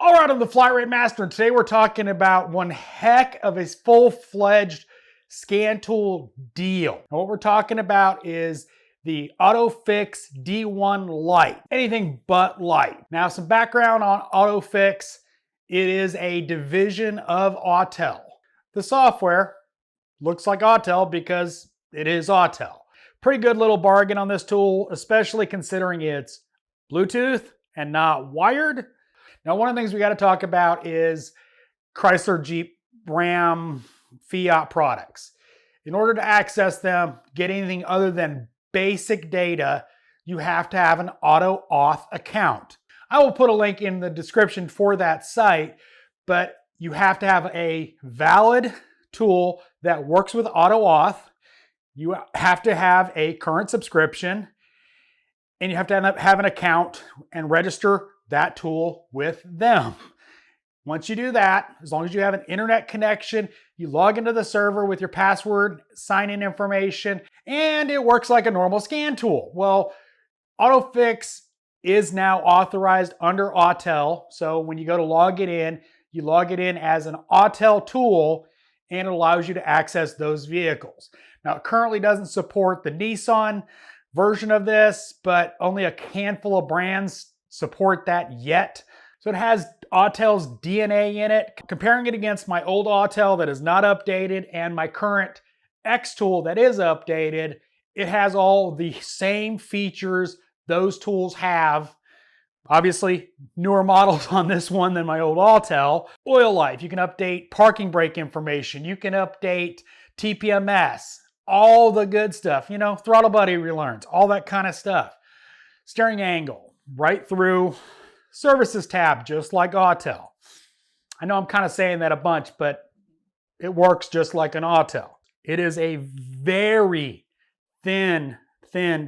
All right, I'm the Flat Rate Master, and today we're talking about one heck of a full-fledged scan tool deal. And what we're talking about is the Otofix D1 Lite. Anything but light. Now, some background on Otofix. It is a division of Autel. The software looks like Autel because it is Autel. Pretty good little bargain on this tool, especially considering it's Bluetooth and not wired. Now, one of the things we got to talk about is Chrysler, Jeep, Ram, Fiat products. In order to access them, get anything other than basic data, you have to have an auto auth account. I will put a link in the description for that site, but you have to have a valid tool that works with auto auth. You have to have a current subscription, and you have to have an account and register that tool with them. Once you do that, as long as you have an internet connection, you log into the server with your password, sign-in information, and it works like a normal scan tool. Well, Otofix is now authorized under Autel. So when you go to log it in, you log it in as an Autel tool, and it allows you to access those vehicles. Now, it currently doesn't support the Nissan version of this, but only a handful of brands support that yet. So it has Autel's DNA in it. Comparing it against my old Autel that is not updated and my current X tool that is updated, it has all the same features those tools have. Obviously, newer models on this one than my old Autel. Oil life, you can update parking brake information, you can update TPMS, all the good stuff, you know, throttle body relearns, all that kind of stuff. Steering angle, right through services tab, just like Autel. I know I'm kind of saying that a bunch, but it works just like an Autel. It is a very thin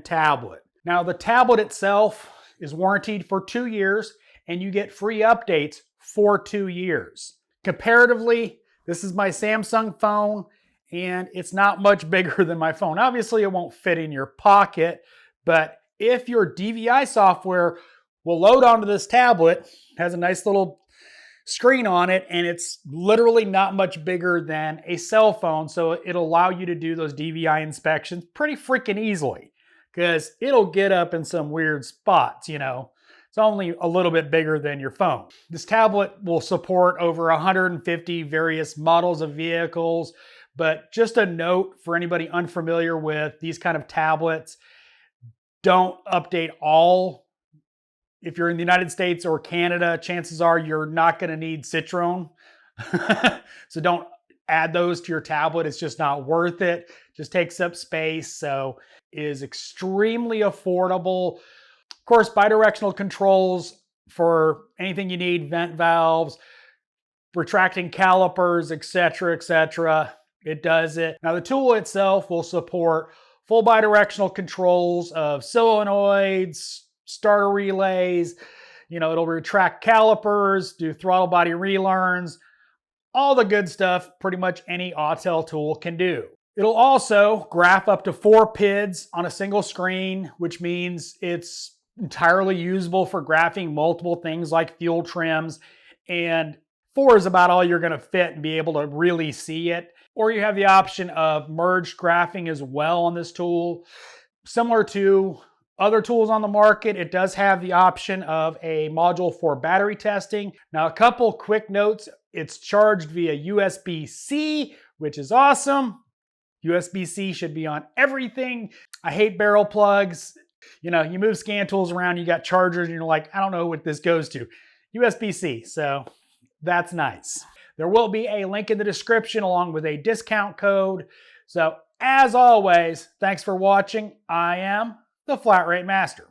tablet. Now, the tablet itself is warranted for 2 years, and you get free updates for 2 years. Comparatively, this is my Samsung phone, and it's not much bigger than my phone. Obviously, it won't fit in your pocket, but if your DVI software will load onto this tablet, it has a nice little screen on it, and it's literally not much bigger than a cell phone, so it'll allow you to do those DVI inspections pretty freaking easily, because it'll get up in some weird spots, you know. It's only a little bit bigger than your phone. This tablet will support over 150 various models of vehicles, but just a note for anybody unfamiliar with these kind of tablets, don't update all. If you're in the United States or Canada, chances are you're not going to need Citroen. So don't add those to your tablet. It's just not worth it. Just takes up space. So it is extremely affordable. Of course, bidirectional controls for anything you need, vent valves, retracting calipers, etc., etc. It does it. Now, the tool itself will support full bidirectional controls of solenoids, starter relays, you know, it'll retract calipers, do throttle body relearns, all the good stuff pretty much any Autel tool can do. It'll also graph up to 4 PIDs on a single screen, which means it's entirely usable for graphing multiple things like fuel trims, and 4 is about all you're going to fit and be able to really see it. Or you have the option of merged graphing as well on this tool. Similar to other tools on the market, it does have the option of a module for battery testing. Now, a couple quick notes. It's charged via USB-C, which is awesome. USB-C should be on everything. I hate barrel plugs. You know, you move scan tools around, you got chargers, and you're like, I don't know what this goes to. USB-C, so that's nice. There will be a link in the description along with a discount code. So as always, thanks for watching. I am the Flat Rate Master.